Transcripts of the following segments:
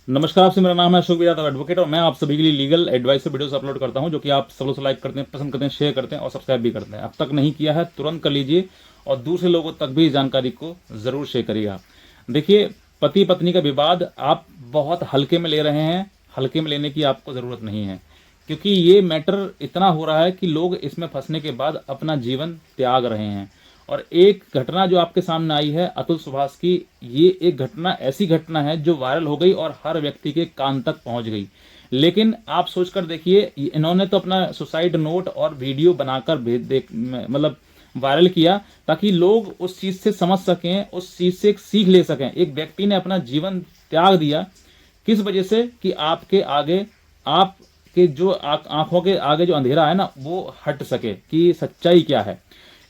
नमस्कार, आपसे मेरा नाम है अशोक यादव एडवोकेट और मैं आप सभी के लिए लीगल एडवाइस वीडियोस अपलोड करता हूं जो कि आप सब लोग लाइक करते हैं, पसंद करते हैं, शेयर करते हैं और सब्सक्राइब भी करते हैं। अब तक नहीं किया है तुरंत कर लीजिए और दूसरे लोगों तक भी इस जानकारी को ज़रूर शेयर करिएगा। देखिए, पति पत्नी का विवाद आप बहुत हल्के में ले रहे हैं। हल्के में लेने की आपको ज़रूरत नहीं है, क्योंकि ये मैटर इतना हो रहा है कि लोग इसमें फंसने के बाद अपना जीवन त्याग रहे हैं। और एक घटना जो आपके सामने आई है अतुल सुभाष की, ये एक घटना ऐसी घटना है जो वायरल हो गई और हर व्यक्ति के कान तक पहुंच गई। लेकिन आप सोचकर देखिए, इन्होंने तो अपना सुसाइड नोट और वीडियो बनाकर भेज देख मतलब वायरल किया ताकि लोग उस चीज़ से समझ सकें, उस चीज़ से एक सीख ले सकें। एक व्यक्ति ने अपना जीवन त्याग दिया किस वजह से कि आपके आगे, आपके जो आंखों के आगे जो अंधेरा है ना, वो हट सके कि सच्चाई क्या है।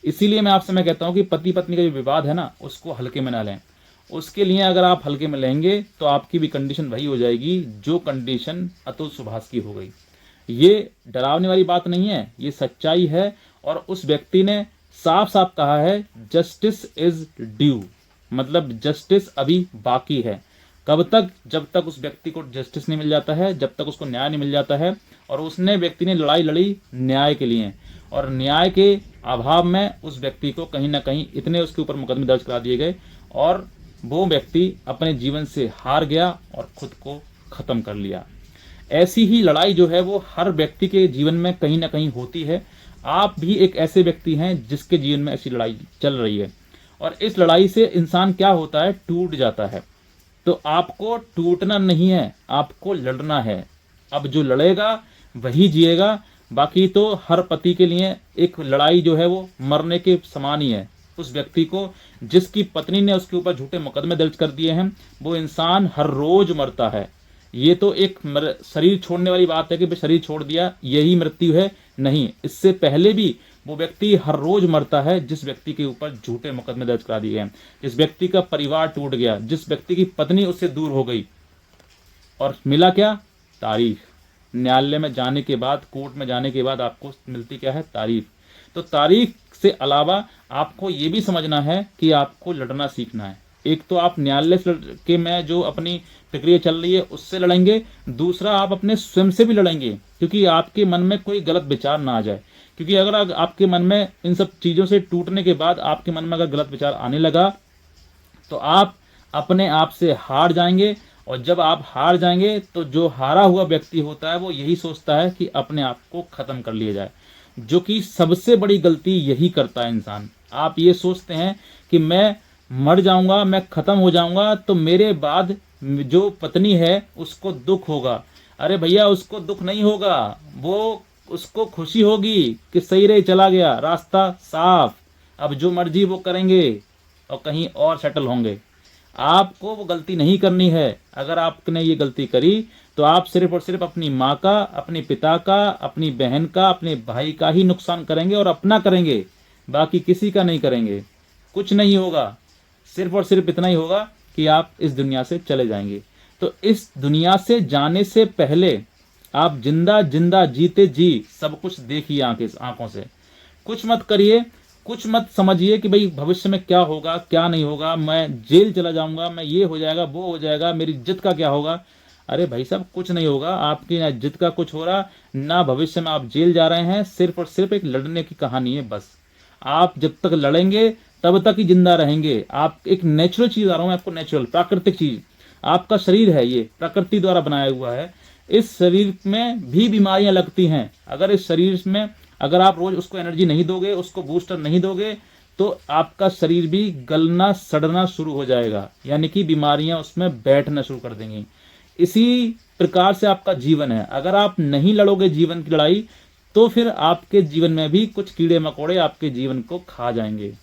इसीलिए मैं कहता हूं कि पति पत्नी का जो विवाद है ना, उसको हल्के में ना लें। उसके लिए अगर आप हल्के में लेंगे तो आपकी भी कंडीशन वही हो जाएगी जो कंडीशन अतुल सुभाष की हो गई। ये डरावने वाली बात नहीं है, ये सच्चाई है। और उस व्यक्ति ने साफ साफ कहा है जस्टिस इज ड्यू, मतलब जस्टिस अभी बाकी है। कब तक? जब तक उस व्यक्ति को जस्टिस नहीं मिल जाता है, जब तक उसको न्याय नहीं मिल जाता है। और उसने व्यक्ति ने लड़ाई लड़ी न्याय के लिए, और न्याय के अभाव में उस व्यक्ति को कहीं ना कहीं इतने उसके ऊपर मुकदमे दर्ज करा दिए गए और वो व्यक्ति अपने जीवन से हार गया और खुद को खत्म कर लिया। ऐसी ही लड़ाई जो है वो हर व्यक्ति के जीवन में कहीं ना कहीं होती है। आप भी एक ऐसे व्यक्ति हैं जिसके जीवन में ऐसी लड़ाई चल रही है, और इस लड़ाई से इंसान क्या होता है, टूट जाता है। तो आपको टूटना नहीं है, आपको लड़ना है। अब जो लड़ेगा वही जिएगा। बाकी तो हर पति के लिए एक लड़ाई जो है वो मरने के समान ही है। उस व्यक्ति को, जिसकी पत्नी ने उसके ऊपर झूठे मुकदमे दर्ज कर दिए हैं, वो इंसान हर रोज मरता है। ये तो एक शरीर छोड़ने वाली बात है कि भाई शरीर छोड़ दिया यही मृत्यु है, नहीं। इससे पहले भी वो व्यक्ति हर रोज मरता है जिस व्यक्ति के ऊपर झूठे मुकदमे दर्ज करा दिए हैं, जिस व्यक्ति का परिवार टूट गया, जिस व्यक्ति की पत्नी उससे दूर हो गई। और मिला क्या? तारीफ। न्यायालय में जाने के बाद, कोर्ट में जाने के बाद आपको मिलती क्या है? तारीफ। तो तारीफ से अलावा आपको ये भी समझना है कि आपको लड़ना सीखना है। एक तो आप न्यायालय के में जो अपनी प्रक्रिया चल रही है उससे लड़ेंगे, दूसरा आप अपने स्वयं से भी लड़ेंगे, क्योंकि आपके मन में कोई गलत विचार ना आ जाए। क्योंकि अगर आपके मन में इन सब चीज़ों से टूटने के बाद आपके मन में अगर गलत विचार आने लगा तो आप अपने आप से हार जाएंगे। और जब आप हार जाएंगे तो जो हारा हुआ व्यक्ति होता है वो यही सोचता है कि अपने आप को खत्म कर लिया जाए, जो कि सबसे बड़ी गलती यही करता है इंसान। आप ये सोचते हैं कि मैं मर जाऊंगा, मैं खत्म हो जाऊंगा तो मेरे बाद जो पत्नी है उसको दुख होगा। अरे भैया, उसको दुख नहीं होगा, वो उसको खुशी होगी कि सही रहे, चला गया, रास्ता साफ, अब जो मर्जी वो करेंगे और कहीं और सेटल होंगे। आपको वो गलती नहीं करनी है। अगर आपने ये गलती करी तो आप सिर्फ और सिर्फ अपनी माँ का, अपने पिता का, अपनी बहन का, अपने भाई का ही नुकसान करेंगे और अपना करेंगे, बाकी किसी का नहीं करेंगे। कुछ नहीं होगा, सिर्फ और सिर्फ इतना ही होगा कि आप इस दुनिया से चले जाएंगे। तो इस दुनिया से जाने से पहले आप जिंदा जिंदा जीते जी सब कुछ देखिए आंखों से। कुछ मत करिए, कुछ मत समझिए कि भाई भविष्य में क्या होगा क्या नहीं होगा, मैं जेल चला जाऊंगा, मैं ये हो जाएगा वो हो जाएगा, मेरी इज्जत का क्या होगा। अरे भाई साहब, कुछ नहीं होगा, आपकी ना इज्जत का कुछ हो रहा ना भविष्य में आप जेल जा रहे हैं। सिर्फ और सिर्फ एक लड़ने की कहानी है बस। आप जब तक लड़ेंगे तब तक ही जिंदा रहेंगे। आप एक नेचुरल चीज आ रहा हूँ आपको, नेचुरल प्राकृतिक चीज। आपका शरीर है, ये प्रकृति द्वारा बनाया हुआ है। इस शरीर में भी बीमारियां लगती हैं। अगर इस शरीर में अगर आप रोज उसको एनर्जी नहीं दोगे, उसको बूस्टर नहीं दोगे, तो आपका शरीर भी गलना सड़ना शुरू हो जाएगा, यानी कि बीमारियां उसमें बैठना शुरू कर देंगी। इसी प्रकार से आपका जीवन है। अगर आप नहीं लड़ोगे जीवन की लड़ाई तो फिर आपके जीवन में भी कुछ कीड़े मकोड़े आपके जीवन को खा जाएंगे।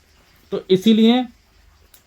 तो इसीलिए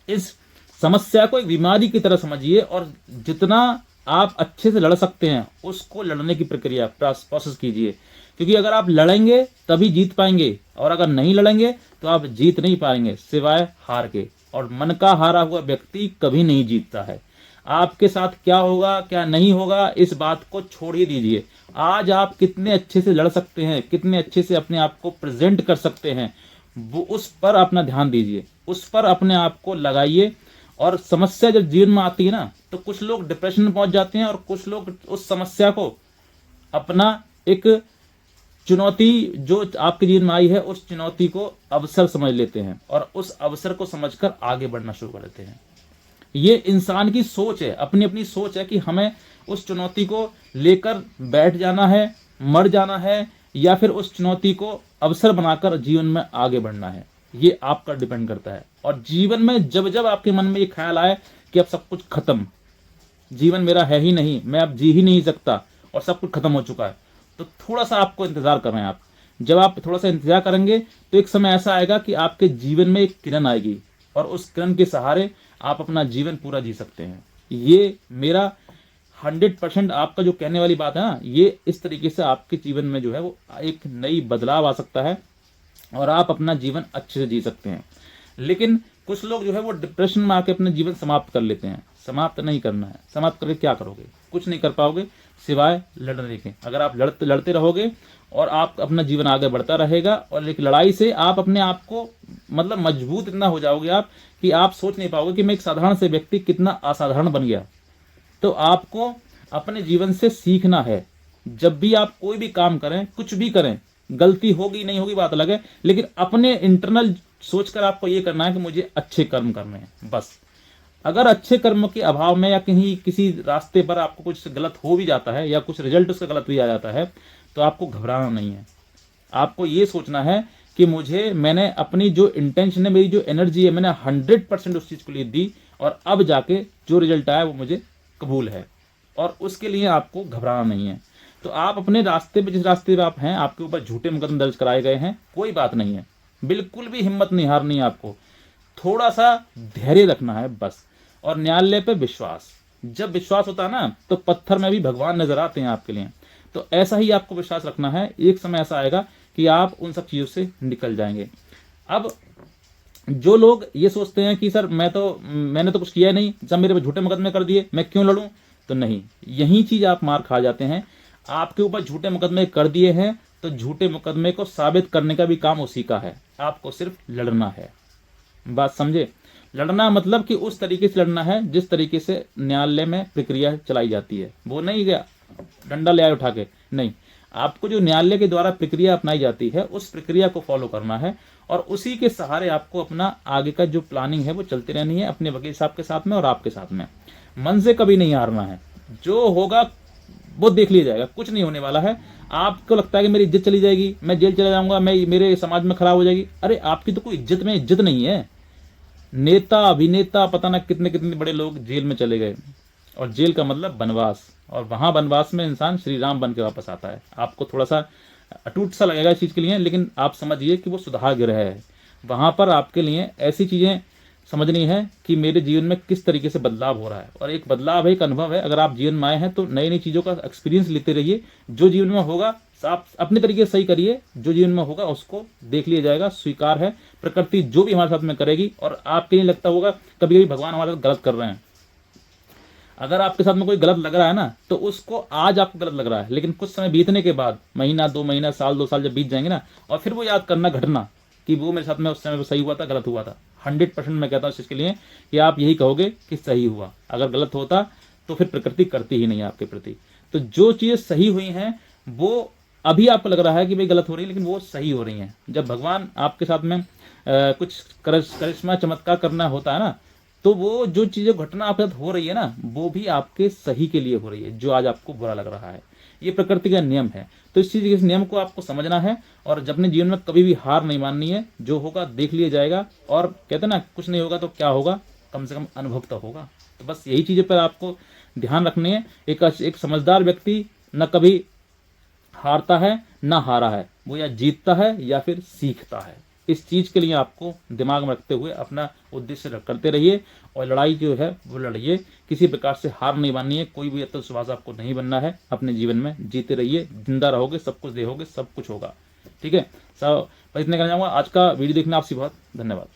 इस समस्या को एक बीमारी की तरह समझिए और जितना आप अच्छे से लड़ सकते हैं उसको लड़ने की प्रक्रिया प्रोसेस कीजिए। क्योंकि अगर आप लड़ेंगे तभी जीत पाएंगे, और अगर नहीं लड़ेंगे तो आप जीत नहीं पाएंगे सिवाय हार के। और मन का हारा हुआ व्यक्ति कभी नहीं जीतता है। आपके साथ क्या होगा क्या नहीं होगा इस बात को छोड़ ही दीजिए। आज आप कितने अच्छे से लड़ सकते हैं, कितने अच्छे से अपने आप को प्रेजेंट कर सकते हैं, वो उस पर अपना ध्यान दीजिए, उस पर अपने आप को लगाइए। और समस्या जब जीवन में आती है ना, तो कुछ लोग डिप्रेशन में पहुंच जाते हैं और कुछ लोग उस समस्या को अपना एक चुनौती जो आपके जीवन में आई है उस चुनौती को अवसर समझ लेते हैं और उस अवसर को समझकर आगे बढ़ना शुरू कर देते हैं। ये इंसान की सोच है, अपनी अपनी सोच है कि हमें उस चुनौती को लेकर बैठ जाना है, मर जाना है, या फिर उस चुनौती को अवसर बनाकर जीवन में आगे बढ़ना है। ये आपका डिपेंड करता है। और जीवन में जब जब आपके मन में ये ख्याल आए कि अब सब कुछ खत्म, जीवन मेरा है ही नहीं, मैं अब जी ही नहीं सकता और सब कुछ खत्म हो चुका है, तो थोड़ा सा आपको इंतजार कर रहे हैं। आप जब आप थोड़ा सा इंतजार करेंगे तो एक समय ऐसा आएगा कि आपके जीवन में एक किरण आएगी और उस किरण के सहारे आप अपना जीवन पूरा जी सकते हैं। ये मेरा 100% आपका जो कहने वाली बात है ना, ये इस तरीके से आपके जीवन में जो है वो एक नई बदलाव आ सकता है और आप अपना जीवन अच्छे से जी सकते हैं। लेकिन कुछ लोग जो है वो डिप्रेशन में आके अपना जीवन समाप्त कर लेते हैं। समाप्त नहीं करना है। समाप्त करके क्या करोगे? कुछ नहीं कर पाओगे सिवाय लड़ने के। अगर आप लड़ते रहोगे और आप अपना जीवन आगे बढ़ता रहेगा, और एक लड़ाई से आप अपने आप को मतलब मजबूत इतना हो जाओगे आप कि आप सोच नहीं पाओगे कि मैं एक साधारण से व्यक्ति कितना असाधारण बन गया। तो आपको अपने जीवन से सीखना है। जब भी आप कोई भी काम करें, कुछ भी करें, गलती होगी नहीं होगी बात अलग है, लेकिन अपने इंटरनल सोचकर आपको ये करना है कि मुझे अच्छे कर्म करने हैं बस। अगर अच्छे कर्म के अभाव में या कहीं किसी रास्ते पर आपको कुछ गलत हो भी जाता है या कुछ रिजल्ट उसका गलत भी आ जाता है, तो आपको घबराना नहीं है। आपको ये सोचना है कि मैंने अपनी जो इंटेंशन है, मेरी जो एनर्जी है, मैंने 100% उस चीज़ के लिए दी और अब जाके जो रिजल्ट आया वो मुझे कबूल है, और उसके लिए आपको घबराना नहीं है। तो आप अपने रास्ते पे, जिस रास्ते पे आप हैं, आपके ऊपर झूठे मुकदमे दर्ज कराए गए हैं, कोई बात नहीं है, बिल्कुल भी हिम्मत नहीं हारनी है आपको। थोड़ा सा धैर्य रखना है बस, और न्यायालय पे विश्वास। जब विश्वास होता है ना, तो पत्थर में भी भगवान नजर आते हैं आपके लिए। तो ऐसा ही आपको विश्वास रखना है। एक समय ऐसा आएगा कि आप उन सब चीज़ों से निकल जाएंगे। अब जो लोग ये सोचते हैं कि सर मैंने तो कुछ किया नहीं, जब मेरे पे झूठे मुकदमे कर दिए, मैं क्यों लड़ूं, तो नहीं, यही चीज़ आप मार खा जाते हैं। आपके ऊपर झूठे मुकदमे कर दिए हैं तो झूठे मुकदमे को साबित करने का भी काम उसी का है। आपको सिर्फ लड़ना है, बात समझे। लड़ना मतलब कि उस तरीके से लड़ना है जिस तरीके से न्यायालय में प्रक्रिया चलाई जाती है। वो नहीं गया डंडा ले आए उठा के, नहीं, आपको जो न्यायालय के द्वारा प्रक्रिया अपनाई जाती है उस प्रक्रिया को फॉलो करना है, और उसी के सहारे आपको अपना आगे का जो प्लानिंग है वो चलती रहनी है, अपने वकील साहब के साथ में और आपके साथ में। मन से कभी नहीं हारना है। जो होगा वो देख लिया जाएगा, कुछ नहीं होने वाला है। आपको लगता है कि मेरी इज्जत चली जाएगी, मैं जेल चला जाऊंगा, मैं मेरे समाज में खराब हो जाएगी। अरे आपकी तो कोई इज्जत में इज्जत नहीं है। नेता, अभिनेता, पता ना कितने कितने बड़े लोग जेल में चले गए, और जेल का मतलब वनवास, और वहां वनवास में इंसान श्री राम बन के वापस आता है। आपको थोड़ा सा अटूट सा लगेगा इस चीज़ के लिए, लेकिन आप समझिए कि वो सुधार गृह है। वहां पर आपके लिए ऐसी चीज़ें समझनी है कि मेरे जीवन में किस तरीके से बदलाव हो रहा है, और एक बदलाव है, एक अनुभव है। अगर आप जीवन में आए हैं तो नई नई चीज़ों का एक्सपीरियंस लेते रहिए। जो जीवन में होगा आप अपने तरीके से सही करिए, जो जीवन में होगा उसको देख लिया जाएगा, स्वीकार है। प्रकृति जो भी हमारे साथ में करेगी, और आपके लिए लगता होगा कभी कभी भगवान हमारे साथ गलत कर रहे हैं। अगर आपके साथ में कोई गलत लग रहा है ना, तो उसको आज आपको गलत लग रहा है, लेकिन कुछ समय बीतने के बाद, महीना 2 महीना, साल 2 साल जब बीत जाएंगे ना, और फिर वो याद करना घटना कि वो मेरे साथ में उस समय वो सही हुआ था, गलत हुआ था। 100% मैं कहता हूँ इस चीज़ के लिए कि आप यही कहोगे कि सही हुआ। अगर गलत होता तो फिर प्रकृति करती ही नहीं आपके प्रति। तो जो चीज़ें सही हुई हैं वो अभी आपको लग रहा है कि भाई गलत हो रही है, लेकिन वो सही हो रही हैं। जब भगवान आपके साथ में कुछ करिश्मा चमत्कार करना होता है ना, तो वो जो चीज़ें घटना आपके साथ हो रही है ना, वो भी आपके सही के लिए हो रही है, जो आज आपको बुरा लग रहा है। ये प्रकृति का नियम है। तो इस नियम को आपको समझना है, और जब अपने जीवन में कभी भी हार नहीं माननी है। जो होगा देख लिया जाएगा, और कहते ना कुछ नहीं होगा तो क्या होगा, कम से कम अनुभव तो होगा। तो बस यही चीज़ों पर आपको ध्यान रखनी है। एक समझदार व्यक्ति न कभी हारता है ना हारा है, वो या जीतता है या फिर सीखता है। इस चीज़ के लिए आपको दिमाग में रखते हुए अपना उद्देश्य करते रहिए, और लड़ाई जो है वो लड़िए। किसी प्रकार से हार नहीं माननी है, कोई भी आत्मविश्वास आपको नहीं बनना है। अपने जीवन में जीते रहिए, जिंदा रहोगे, सब कुछ देखोगे, सब कुछ होगा। ठीक है, सब बस इतने कहना चाहूँगा। आज का वीडियो देखने आपसे बहुत धन्यवाद।